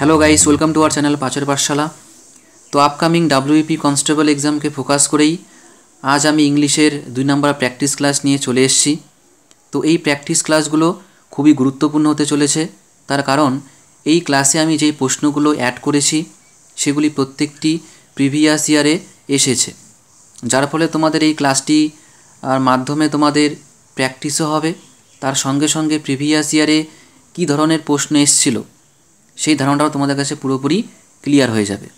Hello guys, welcome to our channel Pachar Pathshala. तो upcoming WEP constable এক্সামকে focus করেই আজ আমি ইংলিশের 2 নম্বর প্র্যাকটিস ক্লাস নিয়ে চলে এসেছি। তো এই প্র্যাকটিস ক্লাসগুলো খুবই গুরুত্বপূর্ণ হতে চলেছে, তার কারণ এই ক্লাসে আমি যেই প্রশ্নগুলো অ্যাড করেছি সেগুলি প্রত্যেকটি প্রিভিয়াস ইয়ারে এসেছে, যার ফলে তোমাদের এই ক্লাসটি মাধ্যমে তোমাদের প্র্যাকটিসও হবে, তার সঙ্গে সঙ্গে প্রিভিয়াস ইয়ারে কী ধরনের প্রশ্ন এসেছিল সেই ধারণাটাও তোমাদের কাছে পুরোপুরি ক্লিয়ার হয়ে যাবে।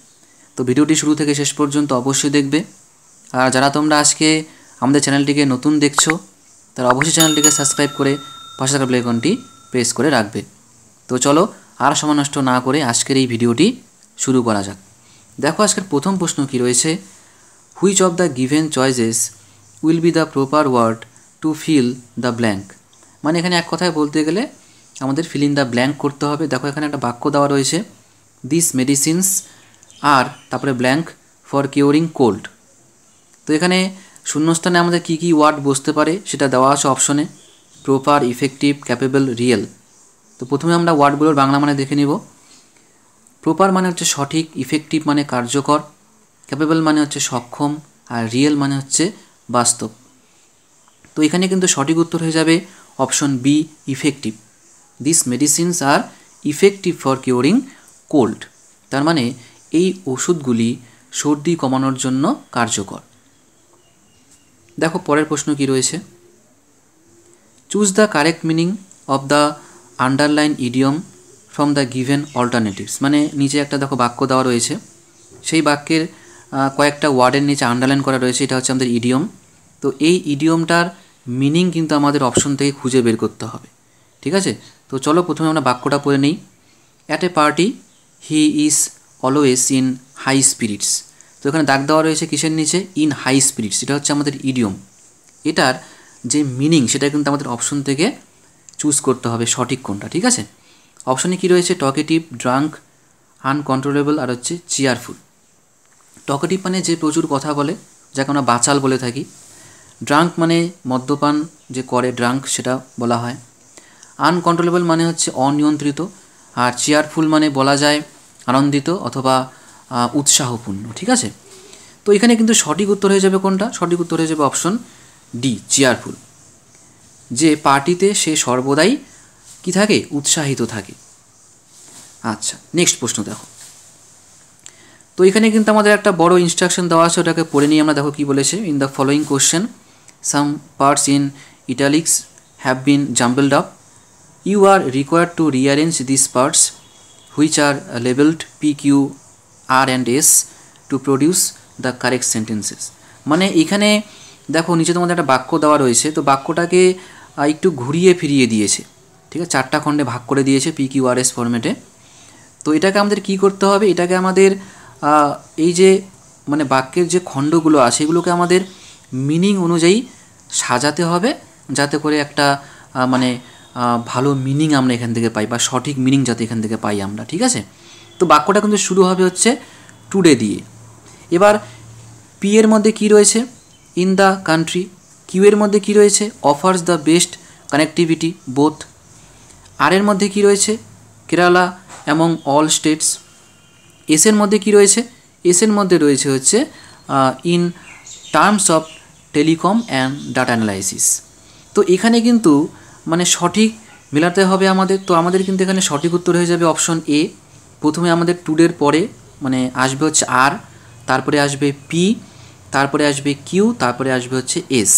তো ভিডিওটি শুরু থেকে শেষ পর্যন্ত অবশ্যই দেখবে। আর যারা তোমরা আজকে আমাদের চ্যানেলটিকে নতুন দেখছো তারা অবশ্যই চ্যানেলটিকে সাবস্ক্রাইব করে পাশে থাকা বেল আইকনটি প্রেস করে রাখবে। তো চলো আর সময় নষ্ট না করে আজকের এই ভিডিওটি শুরু করা যাক। দেখো আজকের প্রথম প্রশ্ন কি রয়েছে, which of the given choices will be the proper word to fill the blank. মানে এখানে এক কথায় বলতে গেলে আমাদের ফিল ইন দ্য ব্ল্যাঙ্ক করতে হবে। দেখো এখানে একটা বাক্য দেওয়া রয়েছে, দিস মেডিসিনস আর তারপরে ব্ল্যাঙ্ক ফর কিউরিং কোল্ড। তো এখানে শূন্যস্থানে আমাদের কী কী ওয়ার্ড বসতে পারে সেটা দেওয়া আছে অপশনে, প্রপার, ইফেক্টিভ, ক্যাপেবল, রিয়েল। তো প্রথমে আমরা ওয়ার্ডগুলোর বাংলা মানে দেখে নিব। প্রপার মানে হচ্ছে সঠিক, ইফেক্টিভ মানে কার্যকর, ক্যাপেবল মানে হচ্ছে সক্ষম, আর রিয়েল মানে হচ্ছে বাস্তব। তো এখানে কিন্তু সঠিক উত্তর হয়ে যাবে option B, effective. This medicines are effective for curing cold. তার মানে এই ওষুধগুলি সর্দি কমানোর জন্য কার্যকর। দেখো পরের প্রশ্ন কি রয়েছে, choose the correct meaning of the underline idiom from the given alternatives. মানে নিচে একটা দেখো বাক্য দেওয়া রয়েছে, সেই বাক্যের কয়েকটা ওয়ার্ডের নিচে আন্ডারলাইন করা রয়েছে, এটা হচ্ছে আমাদের ইডিয়ম। তো এই ইডিয়মটার মিনিং কিন্তু আমাদের অপশন থেকে খুঁজে বের করতে হবে, ঠিক আছে। তো চলো প্রথমে আমরা বাক্যটা পড়ে নিই। At a party he is always in high spirits. তো এখানে দাগ দেওয়া রয়েছে কিসের নিচে, ইন হাই স্পিরিটস। এটা হচ্ছে আমাদের ইডিয়ম। এটার যে মিনিং সেটা কিন্তু আমাদের অপশন থেকে চুজ করতে হবে সঠিক কোনটা, ঠিক আছে। অপশনে কি রয়েছে, টকেটিভ, ড্রাঙ্ক, আনকন্ট্রোলেবল আর হচ্ছে চেয়ারফুল। টকেটিভ মানে যে প্রচুর কথা বলে, যাকে আমরা বাচাল বলে থাকি। ড্রাঙ্ক মানে মদ্যপান যে করে ড্রাঙ্ক, সেটা বলা হয়। আনকন্ট্রোলেবল মানে হচ্ছে অনিয়ন্ত্রিত, আর চেয়ারফুল মানে বলা যায় আনন্দিত অথবা উৎসাহপূর্ণ, ঠিক আছে। তো এখানে কিন্তু সঠিক উত্তর হয়ে যাবে কোনটা, সঠিক উত্তর হয়ে যাবে অপশন ডি, চেয়ারফুল। যে পার্টিতে সে সর্বদাই কি থাকে, উৎসাহিত থাকে। আচ্ছা, নেক্সট প্রশ্ন দেখো। তো এখানে কিন্তু আমাদের একটা বড় ইনস্ট্রাকশন দেওয়া আছে, ওটাকে পড়ে নিয়ে আমরা দেখো কি বলেছে। In the following question some parts in italics have been jumbled up. You are required to rearrange these parts which are labeled P, Q, R and S to produce the correct sentences. মানে এখানে দেখো নিচে তোমাদের একটা বাক্য দেওয়া রয়েছে, তো বাক্যটাকে একটু ঘুরিয়ে ফিরিয়ে দিয়েছে, ঠিক আছে, 4টা খণ্ডে ভাগ করে দিয়েছে P, Q, R, S ফরম্যাটে। তো এটাকে আমাদের কি করতে হবে, এটাকে আমাদের এই যে মানে বাক্যের যে খণ্ডগুলো আছে এগুলোকে আমাদের মিনিং অনুযায়ী সাজাতে হবে, যাতে করে একটা মানে ভালো মিনিং আমরা এখান থেকে পাই, বা সঠিক মিনিং যাতে এখান থেকে পাই আমরা, ঠিক আছে। তো বাক্যটা কিন্তু শুরু হবে হচ্ছে টুডে দিয়ে। এবার পি এর মধ্যে কি রয়েছে, ইন দ্য কান্ট্রি। কিউ এর মধ্যে কি রয়েছে, offers the best connectivity both. R এর মধ্যে কি রয়েছে, Kerala among all states. S এর মধ্যে কি রয়েছে, এস এর মধ্যে রয়েছে হচ্ছে in terms of telecom and data analysis. তো এখানে কিন্তু মানে সঠিক মেলাতে হবে আমাদের। তো আমাদের কিন্তু এখানে সঠিক উত্তর হয়ে যাবে অপশন এ। প্রথমে আমাদের টুডের পরে মানে আসবে হচ্ছে আর, তারপরে আসবে পি, তারপরে আসবে কিউ, তারপরে আসবে হচ্ছে এস।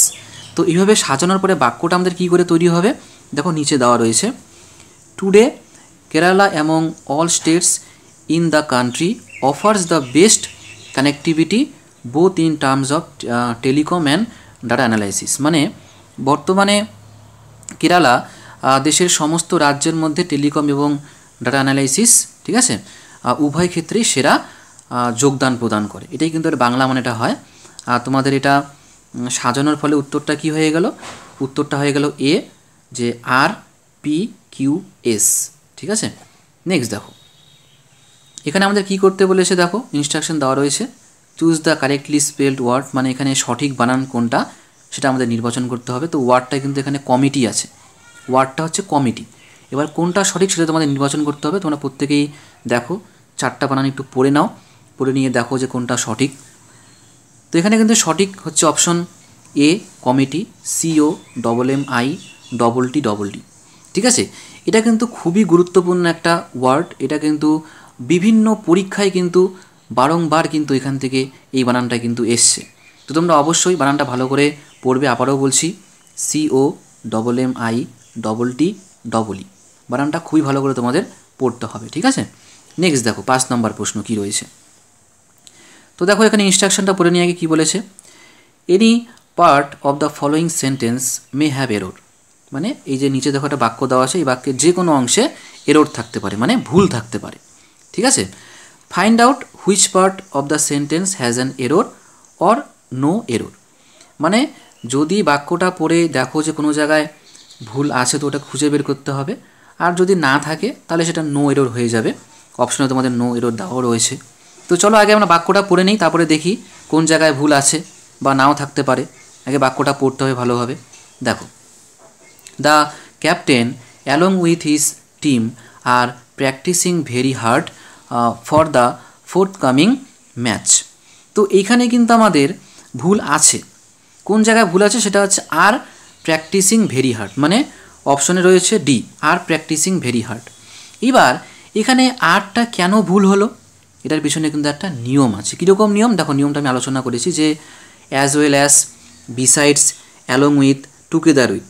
তো এইভাবে সাজানোর পরে বাক্যটা আমাদের কী করে তৈরি হবে, দেখো নিচে দেওয়া রয়েছে, today Kerala among all states in the country offers the best connectivity both in terms of telecom and data analysis. মানে বর্তমানে কেরালা দেশের সমস্ত রাজ্যের মধ্যে টেলিকম এবং ডাটা অ্যানালাইসিস, ঠিক আছে, উভয় ক্ষেত্রেই সেরা যোগদান প্রদান করে। এটাই কিন্তু এর বাংলা মানেটা হয়। আর তোমাদের এটা সাজানোর ফলে উত্তরটা কি হয়ে গেল, উত্তরটা হয়ে গেল এ, যে আর, পি, কিউ, এস, ঠিক আছে। নেক্সট দেখো, এখানে আমাদের কি করতে বলেছে, দেখো ইনস্ট্রাকশন দেওয়া রয়েছে, choose the correctly spelled word. মানে এখানে সঠিক বানান কোনটা সেটা আমাদের নির্বাচন করতে হবে। তো ওয়ার্ডটা কিন্তু এখানে কমিটি আছে, ওয়ার্ডটা হচ্ছে কমিটি। এবার কোনটা সঠিক সেটা তোমাদের নির্বাচন করতে হবে। তোমরা প্রত্যেকেই দেখো চারটা বানান একটু পড়ে নাও, পড়ে নিয়ে দেখো যে কোনটা সঠিক। তো এখানে কিন্তু সঠিক হচ্ছে অপশন এ কমিটি, COMMI, ঠিক আছে। এটা কিন্তু খুবই গুরুত্বপূর্ণ একটা ওয়ার্ড, এটা কিন্তু বিভিন্ন পরীক্ষায় কিন্তু বারংবার কিন্তু এখান থেকে এই বানানটা কিন্তু এসছে। তো তোমরা অবশ্যই বানানটা ভালো করে পড়বে। আবারও বলছি COMMI, বানানটা খুবই ভালো করে তোমাদের পড়তে হবে, ঠিক আছে। নেক্সট দেখো 5 নম্বর প্রশ্ন কি রয়েছে। তো দেখো এখানে ইনস্ট্রাকশনটা পড়ে নিয়ে আগে কী বলেছে, any part of the following sentence may have error, মানে এই যে নিচে দেখো একটা বাক্য দেওয়া আছে, এই বাক্যের যে কোনো অংশে এরর থাকতে পারে, মানে ভুল থাকতে পারে, ঠিক আছে। Find out which part of the sentence has an error or no error, মানে যদি বাক্যটা পড়ে দেখো যে কোনো জায়গায় ভুল আছে তো ওটা খুঁজে বের করতে হবে, আর যদি না থাকে তাহলে সেটা নো এরর হয়ে যাবে। অপশনে তোমাদের নো এরর দেওয়াও রয়েছে। তো চলো আগে আমরা বাক্যটা পড়ে নিই, তারপরে দেখি কোন জায়গায় ভুল আছে বা নাও থাকতে পারে। আগে বাক্যটা পড়তে হবে ভালোভাবে। দেখো, the captain along with his team are practising very hard for the forthcoming match. তো এইখানে কিন্তু আমাদের ভুল আছে, কোন জায়গায় ভুল আছে সেটা হচ্ছে আর প্র্যাকটিসিং ভেরি হার্ড, মানে অপশনে রয়েছে ডি, আর প্র্যাকটিসিং ভেরি হার্ড। এবার এখানে আরটা কেন ভুল হলো, এটার পিছনে কিন্তু একটা নিয়ম আছে। কীরকম নিয়ম দেখো, নিয়মটা আমি আলোচনা করেছি যে as well as, besides, along with, together with,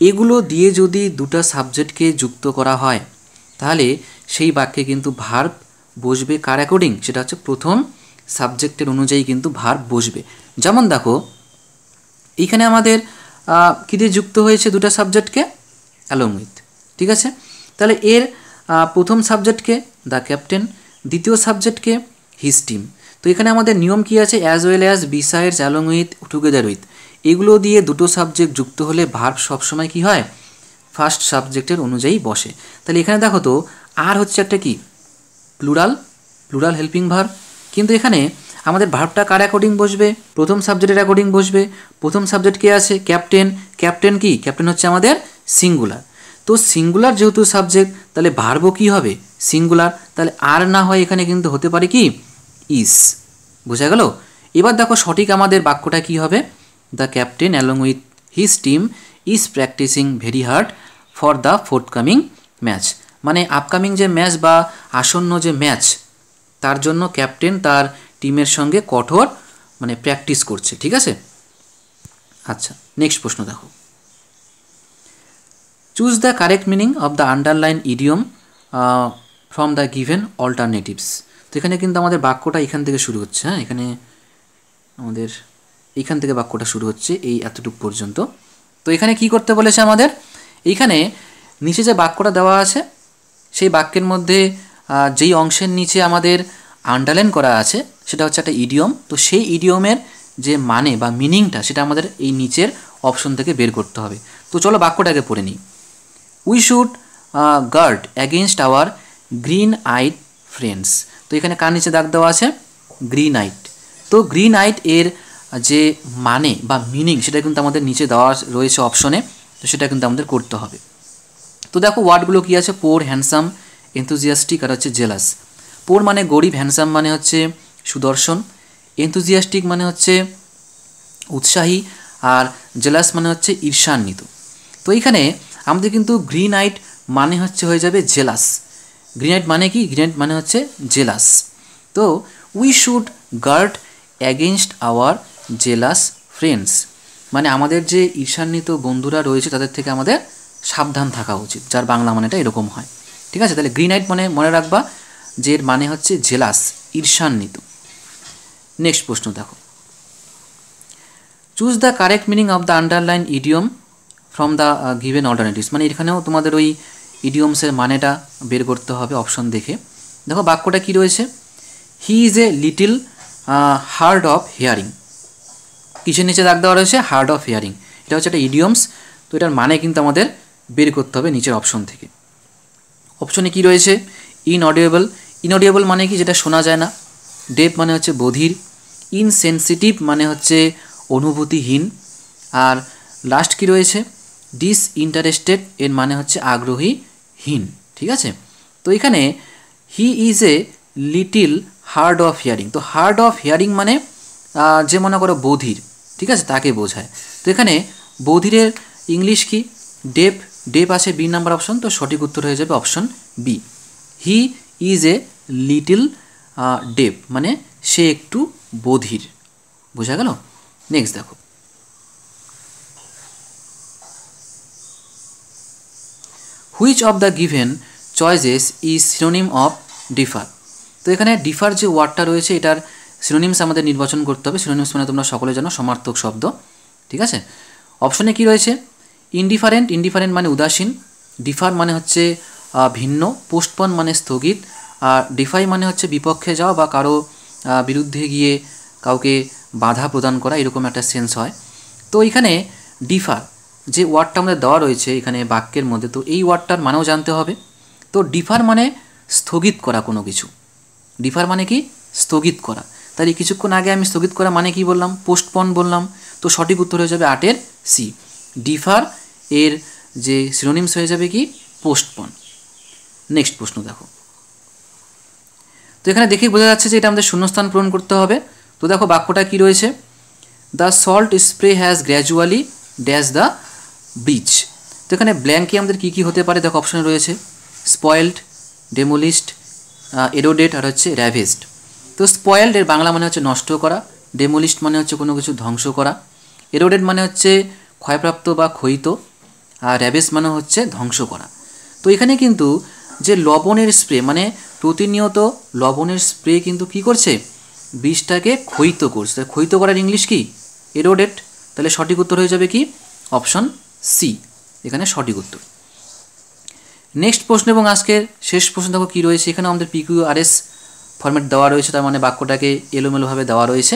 এগুলো দিয়ে যদি দুটো সাবজেক্টকে যুক্ত করা হয় তাহলে সেই বাক্যে কিন্তু ভার্ব বসবে কার অ্যাকর্ডিং, সেটা হচ্ছে প্রথম সাবজেক্টের অনুযায়ী কিন্তু ভার্ব বসবে। যেমন দেখো এইখানে আমাদের কী দিয়ে যুক্ত হয়েছে দুটো সাবজেক্টকে, অ্যালং উইথ, ঠিক আছে। তাহলে এর প্রথম সাবজেক্টকে দ্য ক্যাপ্টেন, দ্বিতীয় সাবজেক্টকে হিজ টিম। তো এখানে আমাদের নিয়ম কী আছে, as well as, besides, along with, together with, এগুলো দিয়ে দুটো সাবজেক্ট যুক্ত হলে ভার্ব সবসময় কী হয়, ফার্স্ট সাবজেক্টের অনুযায়ী বসে। তাহলে এখানে দেখো তো আর হচ্ছে একটা কি প্লুরাল হেল্পিং ভার্ব, কিন্তু এখানে আমাদের ভার্বটা কার অ্যাকর্ডিং বসবে, প্রথম সাবজেক্টের অ্যাকর্ডিং বসবে। প্রথম সাবজেক্ট কে আছে, ক্যাপ্টেন। ক্যাপ্টেন কি, ক্যাপ্টেন হচ্ছে আমাদের সিঙ্গুলার। তো সিঙ্গুলার যেহেতু সাবজেক্ট তাহলে ভার্বও কী হবে, সিঙ্গুলার। তাহলে আর না হয় এখানে কিন্তু হতে পারে কি ইস, বোঝা গেল। এবার দেখো সঠিক আমাদের বাক্যটা কি হবে, the captain along with his team is practising very hard for the forthcoming match, মানে আপকামিং যে ম্যাচ বা আসন্ন যে ম্যাচ তার জন্য ক্যাপ্টেন তার টিমের সঙ্গে কঠোর মানে প্র্যাকটিস করছে, ঠিক আছে। আচ্ছা নেক্সট প্রশ্ন দেখো, choose the correct meaning of the underline idiom from the given alternatives. তো এখানে কিন্তু আমাদের বাক্যটা এখান থেকে শুরু হচ্ছে, হ্যাঁ এখানে আমাদের এইখান থেকে বাক্যটা শুরু হচ্ছে এই এতটুকু পর্যন্ত। তো এখানে কি করতে বলেছে আমাদের, এইখানে নিচে যে বাক্যটা দেওয়া আছে সেই বাক্যের মধ্যে যেই অংশের নিচে আমাদের আন্ডারলাইন করা আছে সেটা হচ্ছে একটা ইডিয়ম। তো সেই ইডিয়মের যে মানে বা মিনিংটা সেটা আমাদের এই নিচের অপশন থেকে বের করতে হবে। তো চলো বাক্যটাকে পড়ে নিই। We should guard against our green eyed friends. তো এখানে কার নিচে দাগ দেওয়া আছে, গ্রিন আইড। তো গ্রিন আইড এর যে মানে বা মিনিং সেটা কিন্তু আমাদের নিচে দেওয়া রয়েছে অপশনে, তো সেটা কিন্তু আমাদের করতে হবে। তো দেখো ওয়ার্ডগুলো কী আছে, পোর, হ্যান্ডসাম, এনথুজিয়াস্টিক আর হচ্ছে জেলাস। পোর মানে গরিব, হ্যান্ডসাম মানে হচ্ছে সুদর্শন, এনথুজিয়াস্টিক মানে হচ্ছে উৎসাহী, আর জেলাস মানে হচ্ছে ঈর্ষান্বিত। তো এইখানে আমাদের কিন্তু গ্রিন আইট মানে হচ্ছে হয়ে যাবে জেলাস। গ্রিন আইট মানে কি, গ্রিন আইট মানে হচ্ছে জেলাস। তো we should guard against our jealous friends, মানে আমাদের যে ঈর্ষান্বিত বন্ধুরা রয়েছে তাদের থেকে আমাদের সাবধান থাকা উচিত, যার বাংলা মানেটা এরকম হয়, ঠিক আছে। তাহলে গ্রিন আইট মানে মনে রাখবা যে এর মানে হচ্ছে জেলাস, ঈর্ষান্বিত। নেক্সট প্রশ্ন দেখো, choose the correct meaning of the underline idiom from the given alternatives, মানে এখানেও তোমাদের ওই ইডিয়মসের মানেটা বের করতে হবে অপশন দেখে। দেখো বাক্যটা কী রয়েছে, হি is a little hard of hearing. কিসের নিচে দাগ দেওয়া রয়েছে, হার্ড অফ হিয়ারিং, এটা হচ্ছে একটা ইডিয়মস। তো এটার মানে কিন্তু আমাদের বের করতে হবে নিচের অপশন থেকে। অপশনে কি রয়েছে, ইনঅডিয়েবল। ইনঅডিয়েবল মানে কি, যেটা শোনা যায় না। ডেফ মানে হচ্ছে বধির। ইনসেনসিটিভ মানে হচ্ছে অনুভূতিহীন। আর লাস্ট কি রয়েছে, ডিসইন্টারেস্টেড, এর মানে হচ্ছে আগ্রহীহীন, ঠিক আছে। তো এখানে হি is a little hard of hearing. তো হার্ড অফ হিয়ারিং মানে যে মনে করো বধির, ঠিক আছে, তাকে বোঝায়। তো এখানে বধিরের ইংলিশ কি? ডেফ। ডেফ আছে বি নাম্বার অপশন, তো সঠিক উত্তর হয়ে যাবে option B. He is a little deaf মানে সে একটু বধির। বোঝা গেল? নেক্সট দেখো, which of the given choices is synonym of differ. তো এখানে ডিফার যে ওয়ার্ডটা রয়েছে এটার সিনোনিমস আমাদের নির্বাচন করতে হবে। সিনোনিমস মানে তোমরা সকলে জানো সমার্থক শব্দ, ঠিক আছে। অপশনে কি রয়েছে? ইনডিফারেন্ট। ইনডিফারেন্ট মানে উদাসীন। ডিফার মানে হচ্ছে ভিন্ন। পোস্টপন মানে স্থগিত। আর ডিফাই মানে হচ্ছে বিপক্ষে যাওয়া বা কারো বিরুদ্ধে গিয়ে কাউকে বাধা প্রদান করা, এরকম একটা সেন্স হয়। তো এখানে ডিফার যে ওয়ার্ডটা আমাদের দেওয়া রয়েছে এখানে বাক্যের মধ্যে, তো এই ওয়ার্ডটার মানেও জানতে হবে। তো ডিফার মানে স্থগিত করা কোনো কিছু। ডিফার মানে কি? স্থগিত করা। তাই কিছুক্ষণ আগে আমি স্থগিত করা মানে কি বললাম? পোস্টপন বললাম। তো সঠিক উত্তর হয়ে যাবে 8-এর সি। ডিফার এর যে সিনোনিমস হয়ে যাবে কি? পোস্টপন। নেক্সট প্রশ্ন দেখো, তো এখানে দেখেই বোঝা যাচ্ছে যে এটা আমাদের শূন্যস্থান পূরণ করতে হবে। তো দেখো বাক্যটা কি রয়েছে? The salt spray has gradually dash the bridge. তো এখানে ব্ল্যাঙ্কে আমাদের কী কী হতে পারে দেখো অপশানে রয়েছে স্পয়েলড, ডেমোলিশড, এরোডেড আর হচ্ছে র্যাভেজড। তো স্পয়েলড এর বাংলা মানে হচ্ছে নষ্ট করা, ডেমোলিশড মানে হচ্ছে কোনো কিছু ধ্বংস করা, এরোডেড মানে হচ্ছে ক্ষয়প্রাপ্ত বা ক্ষয়িত, আর র্যাভেজ মানে হচ্ছে ধ্বংস করা। তো এখানে কিন্তু যে লবণের স্প্রে মানে প্রতিনিয়ত লবণের স্প্রে কিন্তু কী করছে? বীজটাকে ক্ষয়িত করছে। ক্ষয়িত করার ইংলিশ কি? এরোডেড। তাহলে সঠিক উত্তর হয়ে যাবে কি? অপশন সি এখানে সঠিক উত্তর। নেক্সট প্রশ্ন এবং আজকের শেষ প্রশ্ন দেখো কী রয়েছে। এখানে আমাদের PQRS ফরম্যাট দেওয়া রয়েছে, তার মানে বাক্যটাকে এলোমেলোভাবে দেওয়া রয়েছে।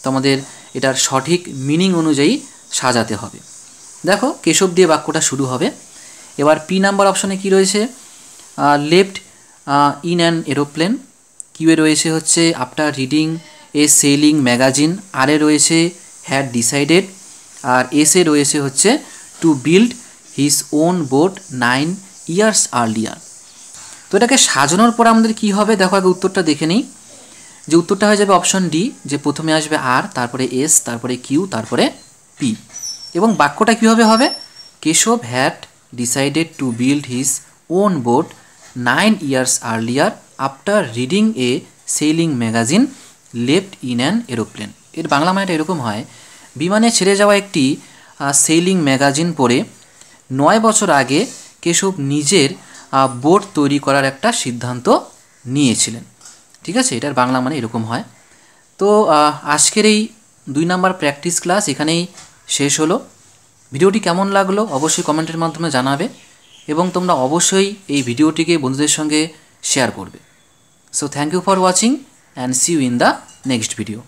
তো আমাদের এটার সঠিক মিনিং অনুযায়ী সাজাতে হবে। দেখো কেশব দিয়ে বাক্যটা শুরু হবে। এবার পি নাম্বার অপশনে কি রয়েছে? Left in an aeroplane. কিউয়ে রয়েছে হচ্ছে after reading a selling magazine. আরে রয়েছে হ্যাড ডিসাইডেড। আর এসে রয়েছে হচ্ছে to build his own boat 9 years earlier. তো এটাকে সাজানোর পর আমাদের কি হবে দেখো আগে উত্তরটা দেখে নিই। যে উত্তরটা হয়ে যাবে অপশন ডি, যে প্রথমে আসবে আর, তারপরে এস, তারপরে কিউ, তারপরে পি। এবং বাক্যটা কীভাবে হবে? Keshav had decided to build his own boat 9 years earlier after reading a selling magazine left in an aeroplane. এর বাংলা মানেটা এরকম হয়, বিমানে ছেড়ে যাওয়া একটি সেলিং ম্যাগাজিন পড়ে 9 বছর আগে কেশব নিজের বোট তৈরি করার একটা সিদ্ধান্ত নিয়েছিলেন। ঠিক আছে, এটার বাংলা মানে এরকম হয়। তো আজকের এই 2 নাম্বার প্র্যাকটিস ক্লাস এখানেই শেষ হলো। ভিডিওটি কেমন লাগলো অবশ্যই কমেন্টের মাধ্যমে জানাবে এবং তোমরা অবশ্যই এই ভিডিওটিকে বন্ধুদের সঙ্গে শেয়ার করবে। So thank you for watching and see you in the next video.